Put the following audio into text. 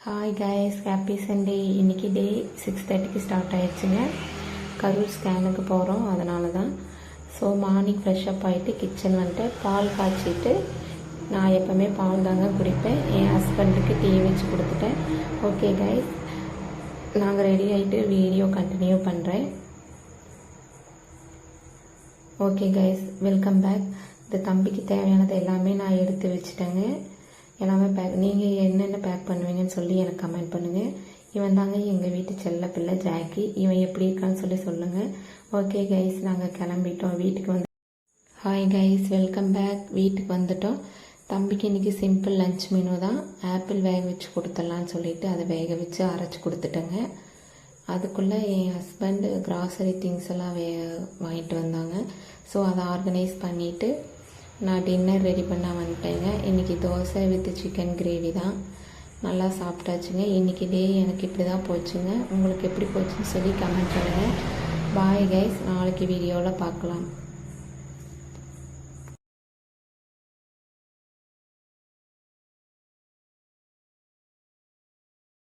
Hi guys, happy Sunday. இன்றைக்கி டே 6:30க்கு start ஆகிடுச்சுங்க. Karur ஸ்கேனுக்கு போகிறோம், அதனால தான். ஸோ மார்னிங் ஃப்ரெஷ்அப் ஆகிட்டு கிச்சன் வந்துட்டு பால் காய்ச்சிட்டு, நான் எப்போவுமே பால் தாங்க குடிப்பேன். என் ஹஸ்பண்டுக்கு டீ வச்சு கொடுத்துட்டேன். ஓகே கைஸ், நாங்கள் ரெடி ஆகிட்டு வீடியோ கண்டினியூ பண்ணுறேன். Okay guys, welcome back. இந்த தம்பிக்கு தேவையானது எல்லாமே நான் எடுத்து வச்சுட்டேங்க. எல்லாமே நீங்கள் என்னென்ன பேக் பண்ணுவீங்கன்னு சொல்லி எனக்கு கமெண்ட் பண்ணுங்கள். இவன் தாங்க எங்கள் வீட்டு செல்ல பிள்ளை ஜாக்கி. இவன் எப்படி இருக்கான்னு சொல்லி சொல்லுங்கள். ஓகே கைஸ், நாங்கள் கிளம்பிட்டோம். வீட்டுக்கு வந்து ஹாய் கைஸ், வெல்கம் பேக். வீட்டுக்கு வந்துட்டோம். தம்பிக்கு இன்றைக்கி சிம்பிள் லஞ்ச் மெனு தான். ஆப்பிள் வேக வச்சு கொடுத்துடலான்னு சொல்லிவிட்டு அதை வேக வச்சு அரைச்சி கொடுத்துட்டேங்க. அதுக்குள்ளே என் ஹஸ்பண்ட் கிராசரி திங்ஸ் எல்லாம் வாங்கிட்டு வந்தாங்க. ஸோ அதை ஆர்கனைஸ் பண்ணிவிட்டு நான் டின்னர் ரெடி பண்ண வந்துட்டேங்க. இன்றைக்கி தோசை வித் சிக்கன் கிரேவி தான். நல்லா சாப்பிட்டாச்சுங்க. இன்றைக்கி டே எனக்கு இப்படி தான் போச்சுங்க. உங்களுக்கு எப்படி போச்சுன்னு சொல்லி கமெண்ட் பண்ணுங்கள். பாய் கைஸ், நாளைக்கு வீடியோவில் பார்க்கலாம்.